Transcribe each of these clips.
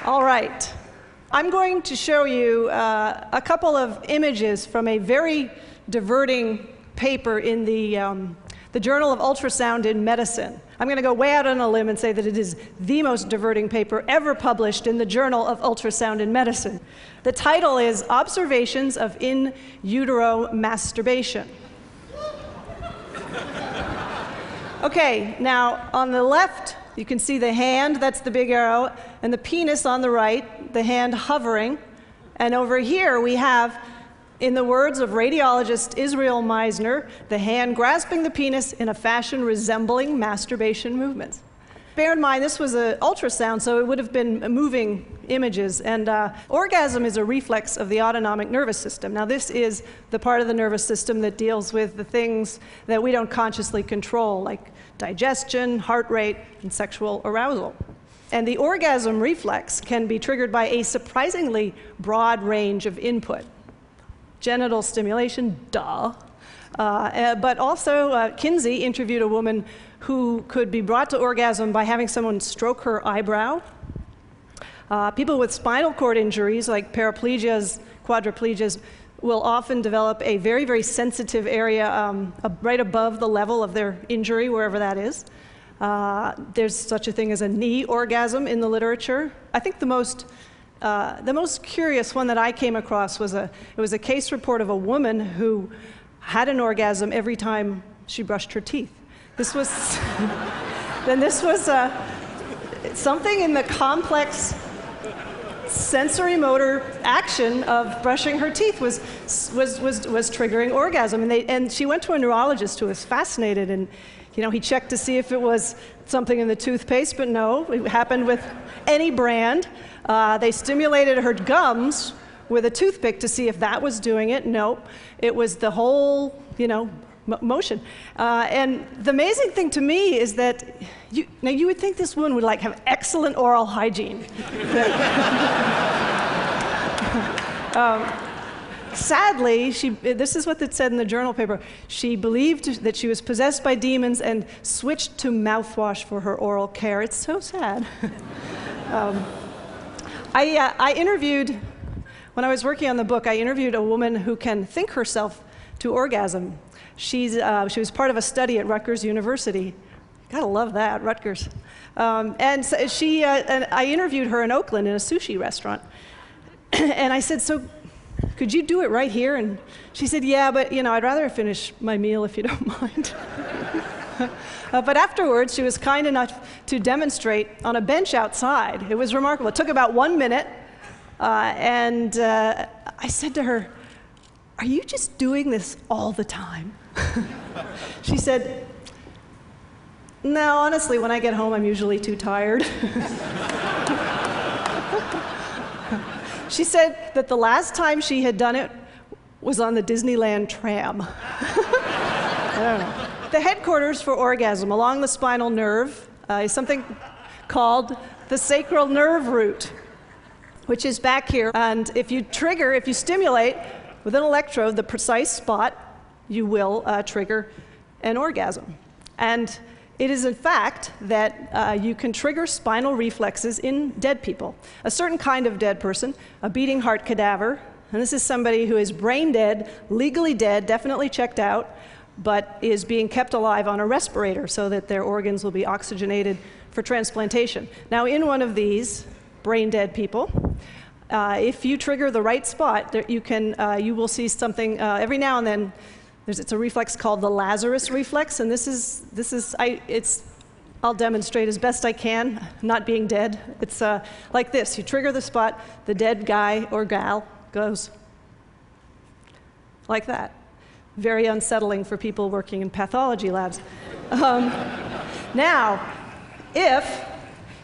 All right. I'm going to show you a couple of images from a very diverting paper in the Journal of Ultrasound in Medicine. I'm going to go way out on a limb and say that it is the most diverting paper ever published in the Journal of Ultrasound in Medicine. The title is Observations of In Utero Masturbation. Okay, now on the left, you can see the hand, that's the big arrow, and the penis on the right, the hand hovering. And over here we have, in the words of radiologist Israel Meisner, the hand grasping the penis in a fashion resembling masturbation movements. Bear in mind, this was an ultrasound, so it would have been moving images. And orgasm is a reflex of the autonomic nervous system. Now, this is the part of the nervous system that deals with the things that we don't consciously control, like digestion, heart rate, and sexual arousal. And the orgasm reflex can be triggered by a surprisingly broad range of input. Genital stimulation, duh. But also, Kinsey interviewed a woman who could be brought to orgasm by having someone stroke her eyebrow. People with spinal cord injuries, like paraplegias, quadriplegias, will often develop a very, very sensitive area right above the level of their injury, wherever that is. There's such a thing as a knee orgasm in the literature. I think the most curious one that I came across was it was a case report of a woman who had an orgasm every time she brushed her teeth. This was something in the complex sensory motor action of brushing her teeth was triggering orgasm. And she went to a neurologist who was fascinated, and he checked to see if it was something in the toothpaste, but no, it happened with any brand. They stimulated her gums with a toothpick to see if that was doing it. Nope, it was the whole, motion. And the amazing thing to me is that you would think this woman would have excellent oral hygiene. Sadly, this is what it said in the journal paper. She believed that she was possessed by demons and switched to mouthwash for her oral care. It's so sad. I interviewed, when I was working on the book, I interviewed a woman who can think herself to orgasm. She was part of a study at Rutgers University. Gotta love that, Rutgers. And I interviewed her in Oakland in a sushi restaurant. And I said, so could you do it right here? And she said, yeah, but I'd rather finish my meal if you don't mind. But afterwards, she was kind enough to demonstrate on a bench outside. It was remarkable. It took about 1 minute. And I said to her, are you just doing this all the time? She said, no, honestly, when I get home, I'm usually too tired. She said that the last time she had done it was on the Disneyland tram. I don't know. The headquarters for orgasm along the spinal nerve is something called the sacral nerve root, which is back here. And if you stimulate with an electrode the precise spot, you will trigger an orgasm. And it is in fact that you can trigger spinal reflexes in dead people. A certain kind of dead person, a beating heart cadaver, and this is somebody who is brain dead, legally dead, definitely checked out, but is being kept alive on a respirator so that their organs will be oxygenated for transplantation. Now, in one of these brain dead people, if you trigger the right spot, you will see something every now and then. It's a reflex called the Lazarus reflex, and I'll demonstrate as best I can, not being dead. It's like this. You trigger the spot, the dead guy or gal goes like that. Very unsettling for people working in pathology labs. Now, if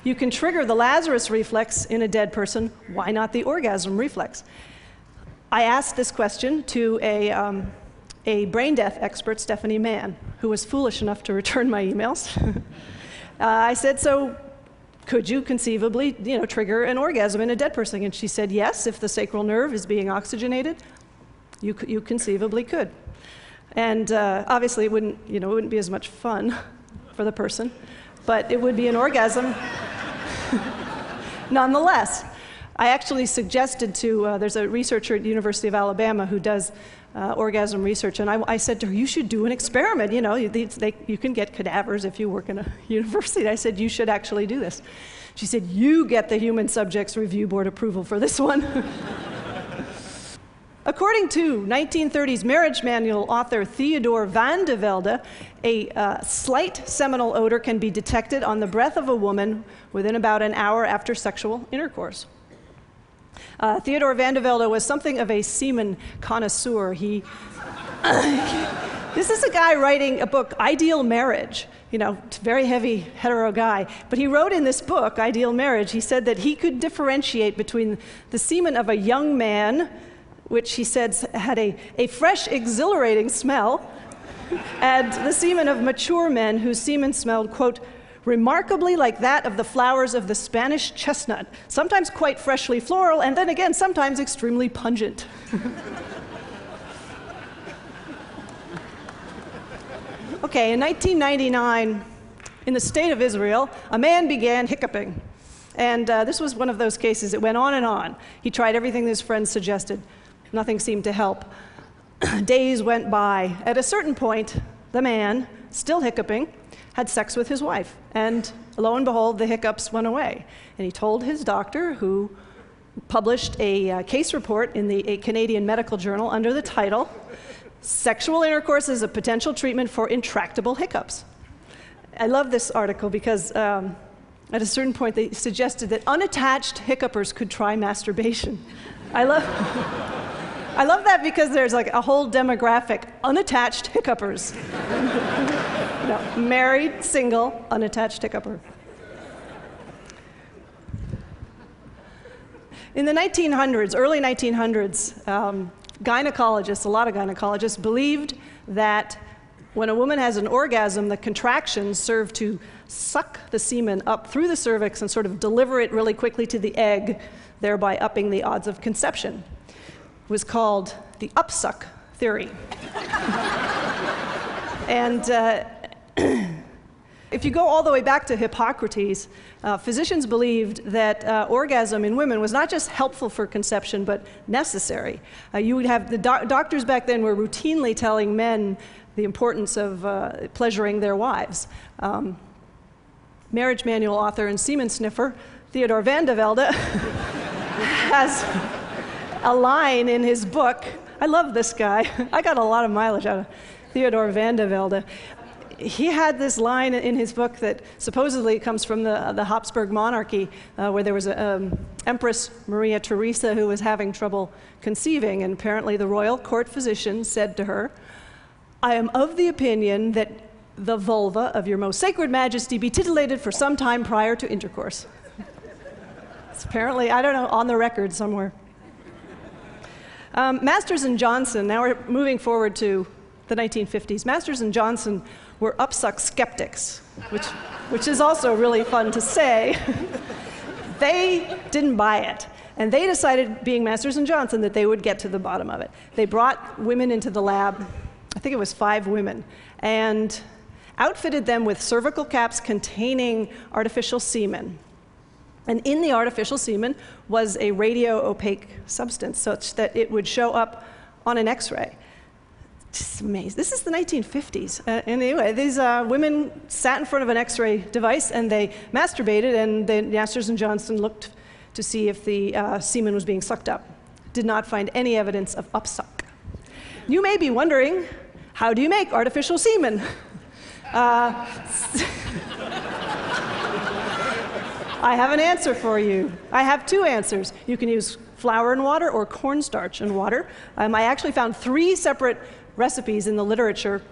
you can trigger the Lazarus reflex in a dead person, why not the orgasm reflex? I asked this question to a brain death expert, Stephanie Mann, who was foolish enough to return my emails. I said, so could you conceivably trigger an orgasm in a dead person? And she said, yes, if the sacral nerve is being oxygenated, you conceivably could. And obviously it wouldn't be as much fun for the person, but it would be an orgasm nonetheless. I actually suggested to, there's a researcher at the University of Alabama who does orgasm research, and I said to her, you should do an experiment. You know, you can get cadavers if you work in a university. I said, you should actually do this. She said, you get the Human Subjects Review Board approval for this one. According to 1930s marriage manual author Theodore van de Velde, a slight seminal odor can be detected on the breath of a woman within about an hour after sexual intercourse. Theodore van de Velde was something of a semen connoisseur. This is a guy writing a book, Ideal Marriage, you know, very heavy hetero guy. But he wrote in this book, Ideal Marriage, he said that he could differentiate between the semen of a young man, which he said had a fresh, exhilarating smell, and the semen of mature men whose semen smelled, quote, remarkably like that of the flowers of the Spanish chestnut, sometimes quite freshly floral, and then again, sometimes extremely pungent. Okay, in 1999, in the state of Israel, a man began hiccuping. And this was one of those cases. It went on and on. He tried everything his friends suggested. Nothing seemed to help. Days went by. At a certain point, the man, still hiccuping, had sex with his wife. And lo and behold, the hiccups went away. And he told his doctor, who published a case report in a Canadian medical journal under the title, Sexual Intercourse is a Potential Treatment for Intractable Hiccups. I love this article because at a certain point they suggested that unattached hiccupers could try masturbation. I love that because there's like a whole demographic, unattached hiccupers. No, married, single, unattached hiccuper. In the 1900s, early 1900s, gynecologists, a lot of gynecologists, believed that when a woman has an orgasm, the contractions serve to suck the semen up through the cervix and sort of deliver it really quickly to the egg, thereby upping the odds of conception. It was called the upsuck theory. And if you go all the way back to Hippocrates, physicians believed that orgasm in women was not just helpful for conception, but necessary. You would have the doctors back then were routinely telling men the importance of pleasuring their wives. Marriage manual author and semen sniffer Theodore van de Velde has a line in his book. I love this guy. I got a lot of mileage out of Theodore van de Velde. He had this line in his book that supposedly comes from the Habsburg monarchy, where there was an Empress Maria Theresa who was having trouble conceiving, and apparently the royal court physician said to her, I am of the opinion that the vulva of your most sacred majesty be titillated for some time prior to intercourse. It's apparently, I don't know, on the record somewhere. Masters and Johnson, now we're moving forward to the 1950s. Masters and Johnson were upsuck skeptics, which is also really fun to say. They didn't buy it. And they decided, being Masters and Johnson, that they would get to the bottom of it. They brought women into the lab, I think it was 5 women, and outfitted them with cervical caps containing artificial semen. And in the artificial semen was a radio-opaque substance such that it would show up on an X-ray. Just amazing. This is the 1950s. Anyway, these women sat in front of an X-ray device and they masturbated, and the Masters and Johnson looked to see if the semen was being sucked up. Did not find any evidence of upsuck. You may be wondering, how do you make artificial semen? I have an answer for you. I have 2 answers. You can use flour and water or cornstarch and water. I actually found 3 separate recipes in the literature.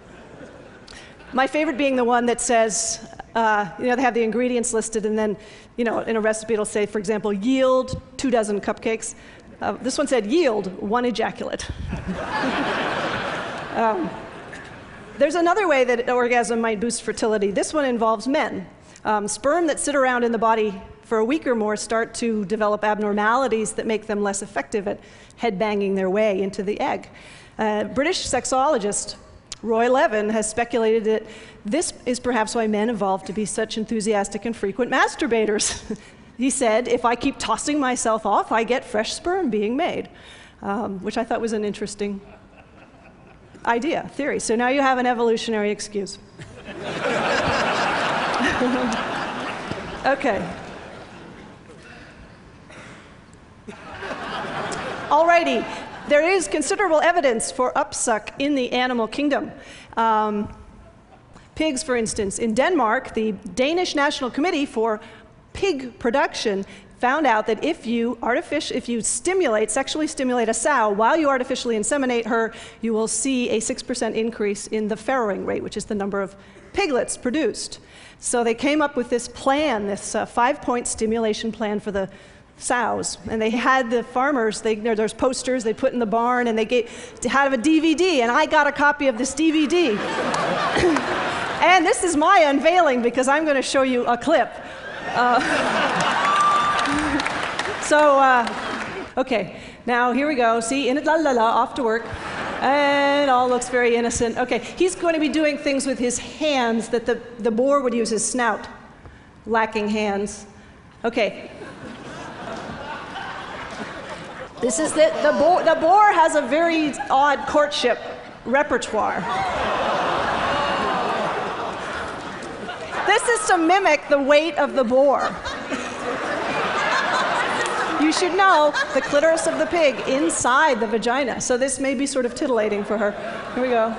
My favorite being the one that says, they have the ingredients listed, and then, in a recipe it'll say, for example, yield 2 dozen cupcakes. This one said, yield 1 ejaculate. There's another way that orgasm might boost fertility. This one involves men. Sperm that sit around in the body for a week or more start to develop abnormalities that make them less effective at head-banging their way into the egg. British sexologist Roy Levin has speculated that this is perhaps why men evolved to be such enthusiastic and frequent masturbators. he said, if I keep tossing myself off, I get fresh sperm being made, which I thought was an interesting theory. So now you have an evolutionary excuse. Okay. Alrighty. There is considerable evidence for upsuck in the animal kingdom. Pigs, for instance. In Denmark, the Danish National Committee for Pig Production found out that if you sexually stimulate a sow while you artificially inseminate her, you will see a 6% increase in the farrowing rate, which is the number of piglets produced. So they came up with this plan, this 5-point stimulation plan for the sows, and they had the farmers, there's posters they put in the barn, and they had a DVD, and I got a copy of this DVD. And this is my unveiling, because I'm going to show you a clip. Okay, now here we go. See, in it, la la la, off to work. And all looks very innocent. Okay, he's going to be doing things with his hands that the boar would use his snout. Lacking hands. Okay. This is the boar has a very odd courtship repertoire. This is to mimic the weight of the boar. You should know the clitoris of the pig inside the vagina, so this may be sort of titillating for her. Here we go.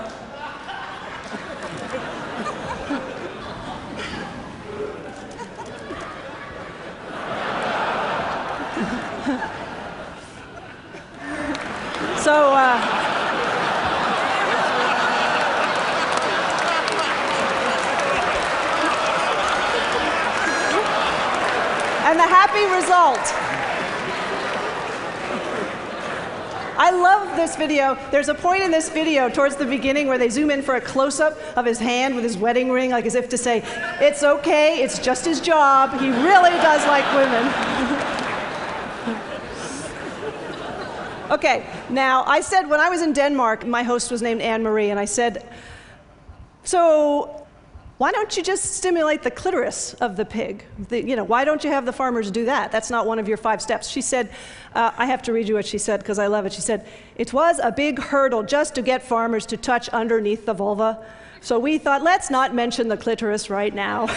And the happy result. I love this video. There's a point in this video towards the beginning where they zoom in for a close-up of his hand with his wedding ring, like as if to say, it's okay, it's just his job. He really does like women. Okay, now I said when I was in Denmark, my host was named Anne-Marie, and I said, so why don't you just stimulate the clitoris of the pig? Why don't you have the farmers do that? That's not one of your 5 steps. She said, I have to read you what she said because I love it. She said, it was a big hurdle just to get farmers to touch underneath the vulva. So we thought, let's not mention the clitoris right now.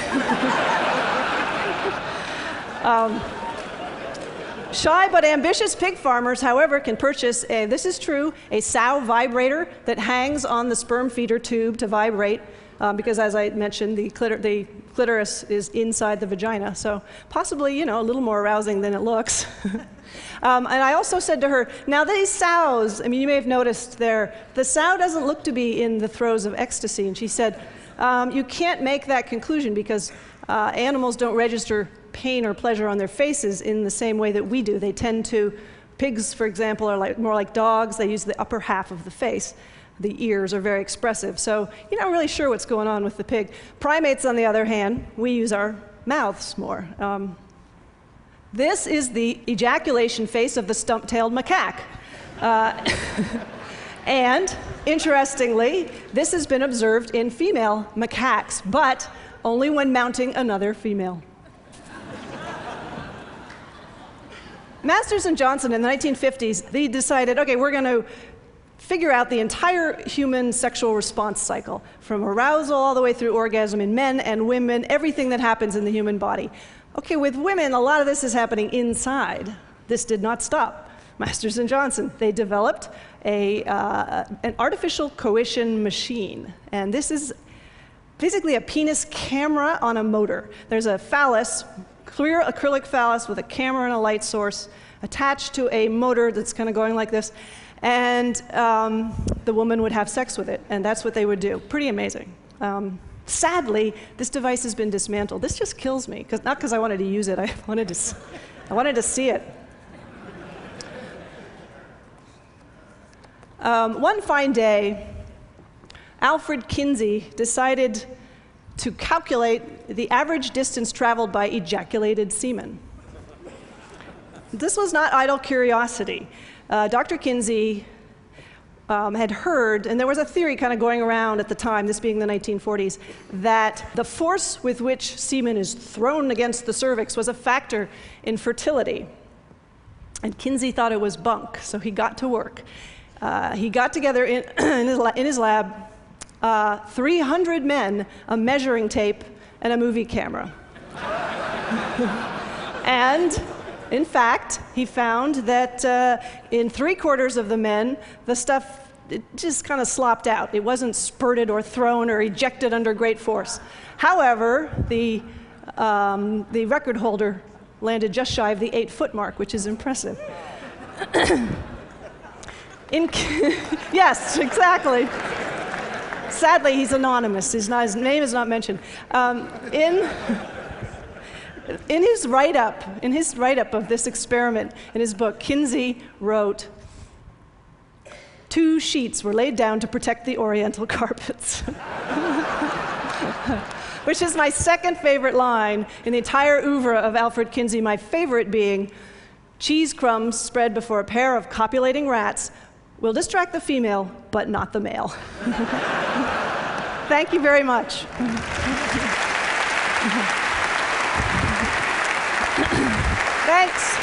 Shy but ambitious pig farmers, however, can purchase, this is true, a sow vibrator that hangs on the sperm feeder tube to vibrate. Because as I mentioned, the clitoris is inside the vagina, so possibly, a little more arousing than it looks. And I also said to her, now these sows, you may have noticed the sow doesn't look to be in the throes of ecstasy, and she said, you can't make that conclusion because animals don't register pain or pleasure on their faces in the same way that we do. They tend to, pigs, for example, are more like dogs. They use the upper half of the face. The ears are very expressive, so you're not really sure what's going on with the pig. Primates, on the other hand, we use our mouths more. This is the ejaculation face of the stump-tailed macaque. And, interestingly, this has been observed in female macaques, but only when mounting another female. Masters and Johnson in the 1950s, they decided, okay, we're going to figure out the entire human sexual response cycle, from arousal all the way through orgasm in men and women, everything that happens in the human body. Okay, with women, a lot of this is happening inside. This did not stop. Masters and Johnson, they developed an artificial coition machine. And this is basically a penis camera on a motor. There's a phallus, clear acrylic phallus with a camera and a light source attached to a motor that's kind of going like this. And the woman would have sex with it, and that's what they would do. Pretty amazing. Sadly, this device has been dismantled. This just kills me, not because I wanted to use it. I wanted to see it. One fine day, Alfred Kinsey decided to calculate the average distance traveled by ejaculated semen. This was not idle curiosity. Dr. Kinsey had heard, and there was a theory kind of going around at the time, this being the 1940s, that the force with which semen is thrown against the cervix was a factor in fertility. And Kinsey thought it was bunk, so he got to work. He got together in his lab 300 men, a measuring tape, and a movie camera. And in fact, he found that in 3/4 of the men, the stuff, it just kind of slopped out. It wasn't spurted or thrown or ejected under great force. However, the record holder landed just shy of the 8-foot mark, which is impressive. Yes, exactly. Sadly, he's anonymous. His name is not mentioned. In his write-up of this experiment, in his book, Kinsey wrote, "2 sheets were laid down to protect the oriental carpets." Which is my second favorite line in the entire oeuvre of Alfred Kinsey, my favorite being, "Cheese crumbs spread before a pair of copulating rats will distract the female, but not the male." Thank you very much. Thanks.